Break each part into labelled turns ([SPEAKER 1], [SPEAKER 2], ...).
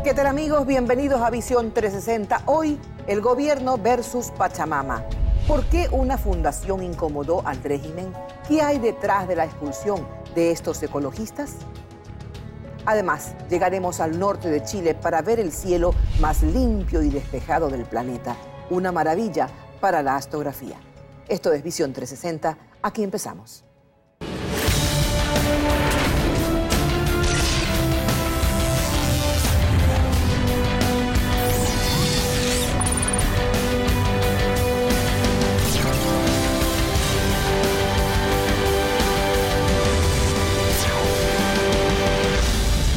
[SPEAKER 1] ¿Qué tal, amigos? Bienvenidos a Visión 360. Hoy, el gobierno versus Pachamama. ¿Por qué una fundación incomodó al régimen? ¿Qué hay detrás de la expulsión de estos ecologistas? Además, llegaremos al norte de Chile para ver el cielo más limpio y despejado del planeta. Una maravilla para la astrografía. Esto es Visión 360. Aquí empezamos.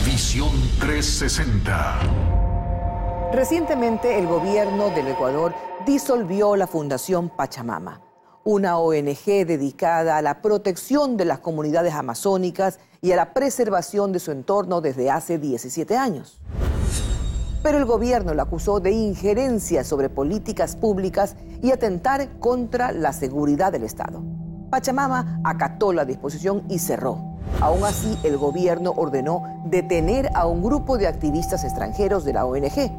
[SPEAKER 2] Visión 360.
[SPEAKER 1] Recientemente, el gobierno del Ecuador disolvió la Fundación Pachamama, una ONG dedicada a la protección de las comunidades amazónicas y a la preservación de su entorno desde hace 17 años. Pero el gobierno la acusó de injerencia sobre políticas públicas y atentar contra la seguridad del Estado. Pachamama acató la disposición y cerró. Aún así, el gobierno ordenó detener a un grupo de activistas extranjeros de la ONG.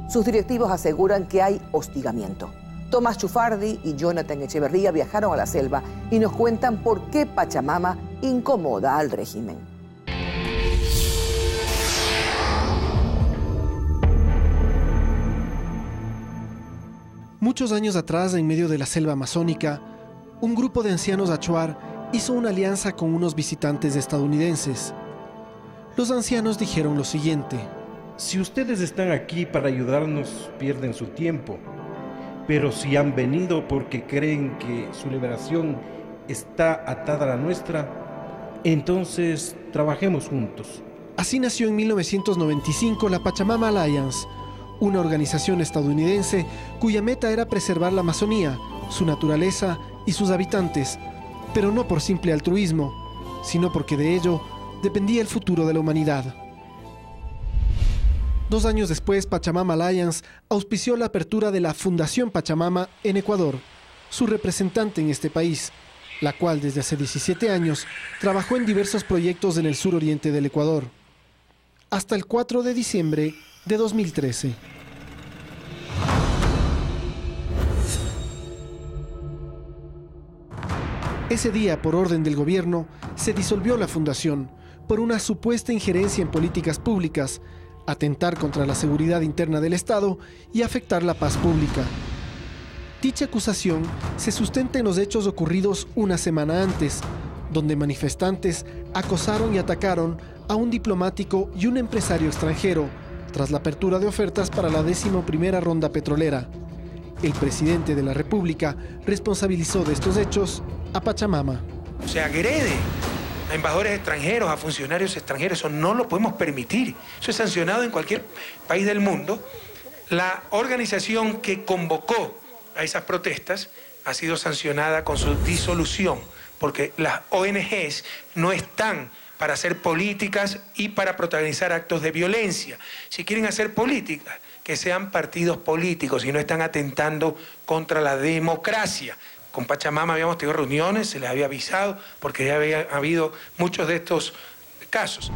[SPEAKER 1] Sus directivos aseguran que hay hostigamiento. Tomás Chufardi y Jonathan Echeverría viajaron a la selva y nos cuentan por qué Pachamama incomoda al régimen.
[SPEAKER 3] Muchos años atrás, en medio de la selva amazónica, un grupo de ancianos achuar hizo una alianza con unos visitantes estadounidenses. Los ancianos dijeron lo siguiente:
[SPEAKER 4] si ustedes están aquí para ayudarnos, pierden su tiempo. Pero si han venido porque creen que su liberación está atada a la nuestra, entonces trabajemos juntos.
[SPEAKER 3] Así nació en 1995 la Pachamama Alliance, una organización estadounidense cuya meta era preservar la Amazonía, su naturaleza y sus habitantes, pero no por simple altruismo, sino porque de ello dependía el futuro de la humanidad. 2 años después, Pachamama Alliance auspició la apertura de la Fundación Pachamama en Ecuador, su representante en este país, la cual desde hace 17 años trabajó en diversos proyectos en el suroriente del Ecuador, hasta el 4 de diciembre de 2013. Ese día, por orden del gobierno, se disolvió la fundación por una supuesta injerencia en políticas públicas, atentar contra la seguridad interna del Estado y afectar la paz pública. Dicha acusación se sustenta en los hechos ocurridos una semana antes, donde manifestantes acosaron y atacaron a un diplomático y un empresario extranjero, tras la apertura de ofertas para la 11ª ronda petrolera. El presidente de la República responsabilizó de estos hechos a Pachamama.
[SPEAKER 5] Se agrede a embajadores extranjeros, a funcionarios extranjeros. Eso no lo podemos permitir. Eso es sancionado en cualquier país del mundo. La organización que convocó a esas protestas ha sido sancionada con su disolución, porque las ONGs no están para hacer políticas y para protagonizar actos de violencia. Si quieren hacer políticas, que sean partidos políticos y no están atentando contra la democracia. Con Pachamama habíamos tenido reuniones, se les había avisado, porque ya había habido muchos de estos casos.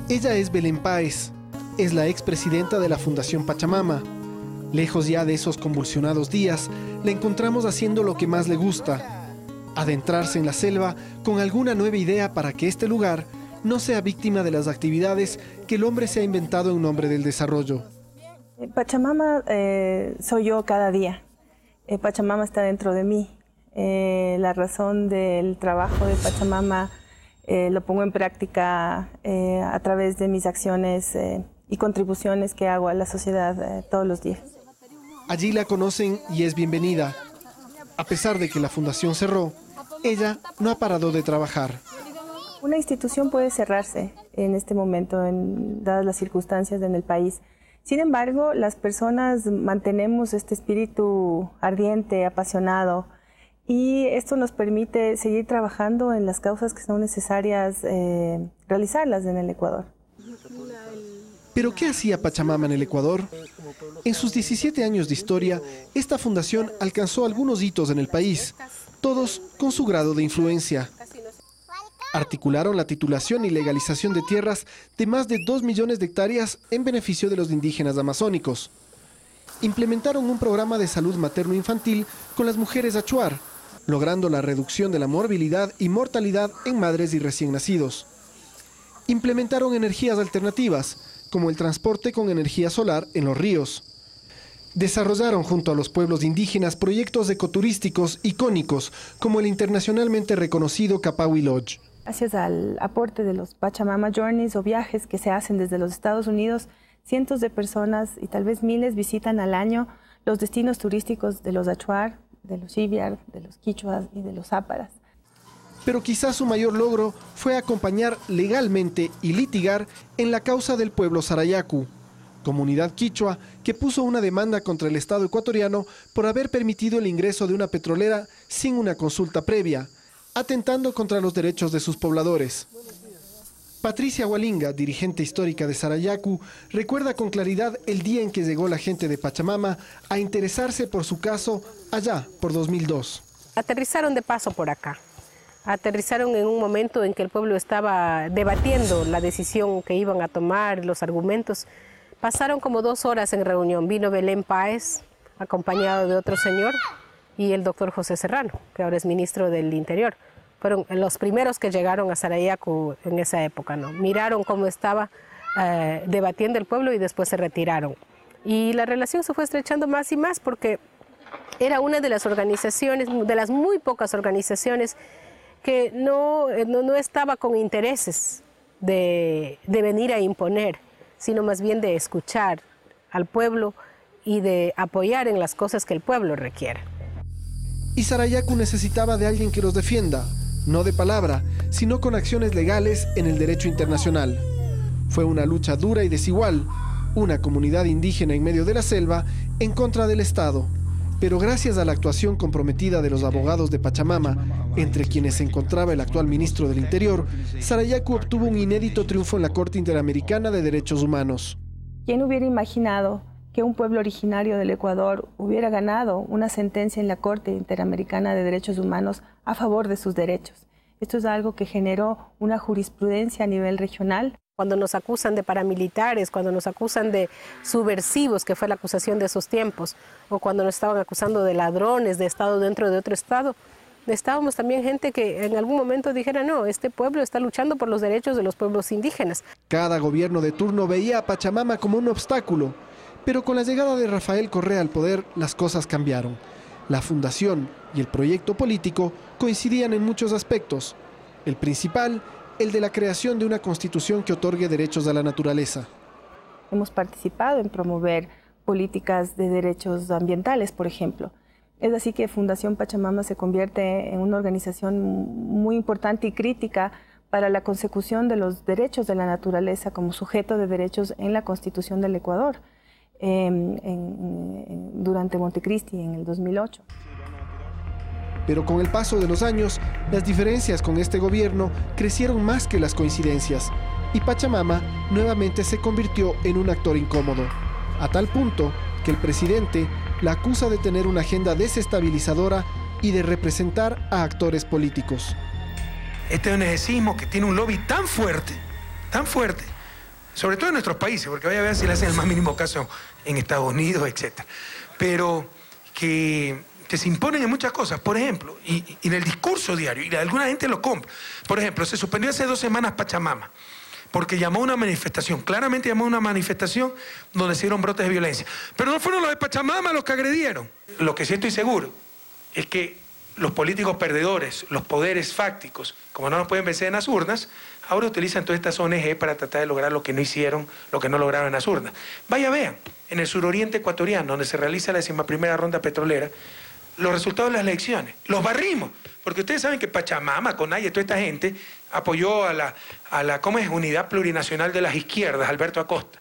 [SPEAKER 3] Ella es Belén Páez, es la expresidenta de la Fundación Pachamama. Lejos ya de esos convulsionados días, la encontramos haciendo lo que más le gusta: adentrarse en la selva con alguna nueva idea para que este lugar no sea víctima de las actividades que el hombre se ha inventado en nombre del desarrollo.
[SPEAKER 6] Pachamama soy yo cada día. Pachamama está dentro de mí. La razón del trabajo de Pachamama lo pongo en práctica a través de mis acciones y contribuciones que hago a la sociedad todos los días.
[SPEAKER 3] Allí la conocen y es bienvenida. A pesar de que la fundación cerró, ella no ha parado de trabajar.
[SPEAKER 6] Una institución puede cerrarse en este momento, dadas las circunstancias en el país. Sin embargo, las personas mantenemos este espíritu ardiente, apasionado, y esto nos permite seguir trabajando en las causas que son necesarias realizarlas en el Ecuador.
[SPEAKER 3] ¿Pero qué hacía Pachamama en el Ecuador? En sus 17 años de historia, esta fundación alcanzó algunos hitos en el país, todos con su grado de influencia. Articularon la titulación y legalización de tierras de más de 2 millones de hectáreas en beneficio de los indígenas amazónicos. Implementaron un programa de salud materno-infantil con las mujeres achuar, logrando la reducción de la morbilidad y mortalidad en madres y recién nacidos. Implementaron energías alternativas, como el transporte con energía solar en los ríos. Desarrollaron junto a los pueblos indígenas proyectos ecoturísticos icónicos, como el internacionalmente reconocido Capawi Lodge.
[SPEAKER 6] Gracias al aporte de los Pachamama Journeys o viajes que se hacen desde los Estados Unidos, cientos de personas y tal vez miles visitan al año los destinos turísticos de los achuar, de los xiviar, de los quichuas y de los záparas.
[SPEAKER 3] Pero quizás su mayor logro fue acompañar legalmente y litigar en la causa del pueblo Sarayaku, comunidad quichua que puso una demanda contra el Estado ecuatoriano por haber permitido el ingreso de una petrolera sin una consulta previa, atentando contra los derechos de sus pobladores. Patricia Hualinga, dirigente histórica de Sarayaku, recuerda con claridad el día en que llegó la gente de Pachamama a interesarse por su caso allá por 2002.
[SPEAKER 7] Aterrizaron de paso por acá. Aterrizaron en un momento en que el pueblo estaba debatiendo la decisión que iban a tomar, los argumentos. Pasaron como 2 horas en reunión. Vino Belén Páez, acompañado de otro señor, y el doctor José Serrano, que ahora es ministro del Interior. Fueron los primeros que llegaron a Sarayaku en esa época, ¿no? Miraron cómo estaba debatiendo el pueblo y después se retiraron. Y la relación se fue estrechando más y más porque era una de las organizaciones, de las muy pocas organizaciones que no estaba con intereses de venir a imponer, sino más bien de escuchar al pueblo y de apoyar en las cosas que el pueblo requiere.
[SPEAKER 3] Y Sarayaku necesitaba de alguien que los defienda, no de palabra, sino con acciones legales en el derecho internacional. Fue una lucha dura y desigual, una comunidad indígena en medio de la selva en contra del Estado. Pero gracias a la actuación comprometida de los abogados de Pachamama, entre quienes se encontraba el actual ministro del Interior, Sarayaku obtuvo un inédito triunfo en la Corte Interamericana de Derechos Humanos.
[SPEAKER 6] ¿Quién hubiera imaginado que un pueblo originario del Ecuador hubiera ganado una sentencia en la Corte Interamericana de Derechos Humanos a favor de sus derechos? Esto es algo que generó una jurisprudencia a nivel regional.
[SPEAKER 7] Cuando nos acusan de paramilitares, cuando nos acusan de subversivos, que fue la acusación de esos tiempos, o cuando nos estaban acusando de ladrones, de Estado dentro de otro Estado, necesitábamos también gente que en algún momento dijera, no, este pueblo está luchando por los derechos de los pueblos indígenas.
[SPEAKER 3] Cada gobierno de turno veía a Pachamama como un obstáculo, pero con la llegada de Rafael Correa al poder, las cosas cambiaron. La fundación y el proyecto político coincidían en muchos aspectos. El principal, el de la creación de una constitución que otorgue derechos a la naturaleza.
[SPEAKER 6] Hemos participado en promover políticas de derechos ambientales, por ejemplo. Es así que Fundación Pachamama se convierte en una organización muy importante y crítica para la consecución de los derechos de la naturaleza como sujeto de derechos en la Constitución del Ecuador durante Montecristi en el 2008.
[SPEAKER 3] Pero con el paso de los años, las diferencias con este gobierno crecieron más que las coincidencias y Pachamama nuevamente se convirtió en un actor incómodo, a tal punto que el presidente la acusa de tener una agenda desestabilizadora y de representar a actores políticos.
[SPEAKER 5] Este ONGismo que tiene un lobby tan fuerte, sobre todo en nuestros países, porque vaya a ver si le hacen el más mínimo caso en Estados Unidos, etc. Pero que se imponen en muchas cosas, por ejemplo, y en el discurso diario, y alguna gente lo compra. Por ejemplo, se suspendió hace 2 semanas Pachamama, porque llamó a una manifestación, claramente llamó a una manifestación donde se dieron brotes de violencia. Pero no fueron los de Pachamama los que agredieron. Lo que sí estoy seguro es que los políticos perdedores, los poderes fácticos, como no nos pueden vencer en las urnas, ahora utilizan todas estas ONG para tratar de lograr lo que no hicieron, lo que no lograron en las urnas. Vaya, vean, en el suroriente ecuatoriano, donde se realiza la 11ª ronda petrolera, los resultados de las elecciones, los barrimos, porque ustedes saben que Pachamama, Conaya, toda esta gente apoyó a la ¿cómo es? Unidad Plurinacional de las Izquierdas, Alberto Acosta.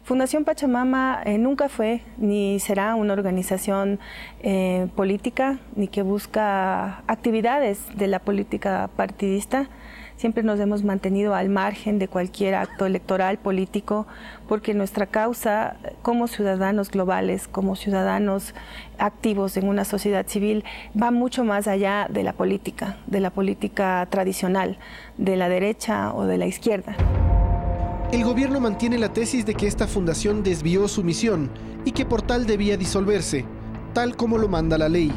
[SPEAKER 6] Fundación Pachamama nunca fue ni será una organización política ni que busca actividades de la política partidista. Siempre nos hemos mantenido al margen de cualquier acto electoral político porque nuestra causa como ciudadanos globales, como ciudadanos activos en una sociedad civil, va mucho más allá de la política tradicional, de la derecha o de la izquierda.
[SPEAKER 3] El gobierno mantiene la tesis de que esta fundación desvió su misión y que por tal debía disolverse, tal como lo manda la ley.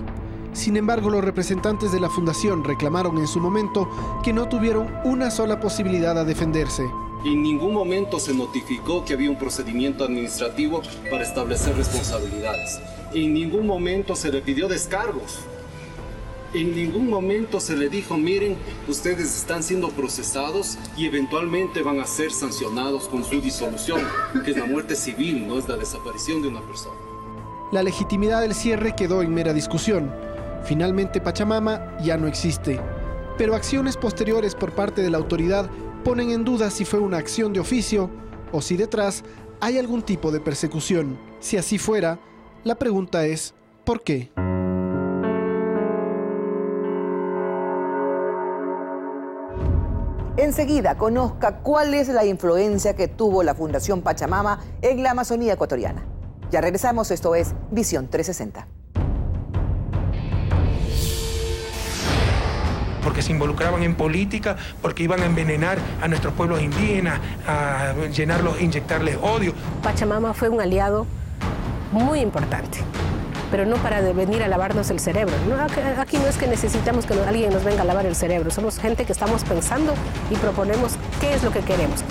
[SPEAKER 3] Sin embargo, los representantes de la fundación reclamaron en su momento que no tuvieron una sola posibilidad a defenderse.
[SPEAKER 8] En ningún momento se notificó que había un procedimiento administrativo para establecer responsabilidades. En ningún momento se le pidió descargos. En ningún momento se le dijo, miren, ustedes están siendo procesados y eventualmente van a ser sancionados con su disolución, que es la muerte civil, no es la desaparición de una persona.
[SPEAKER 3] La legitimidad del cierre quedó en mera discusión. Finalmente Pachamama ya no existe. Pero acciones posteriores por parte de la autoridad ponen en duda si fue una acción de oficio o si detrás hay algún tipo de persecución. Si así fuera, la pregunta es, ¿por qué?
[SPEAKER 1] Enseguida conozca cuál es la influencia que tuvo la Fundación Pachamama en la Amazonía ecuatoriana. Ya regresamos, esto es Visión 360.
[SPEAKER 5] Porque se involucraban en política, porque iban a envenenar a nuestros pueblos indígenas, a llenarlos, inyectarles odio.
[SPEAKER 7] Pachamama fue un aliado muy importante, pero no para venir a lavarnos el cerebro. No, aquí no es que necesitamos que alguien nos venga a lavar el cerebro, somos gente que estamos pensando y proponemos qué es lo que queremos.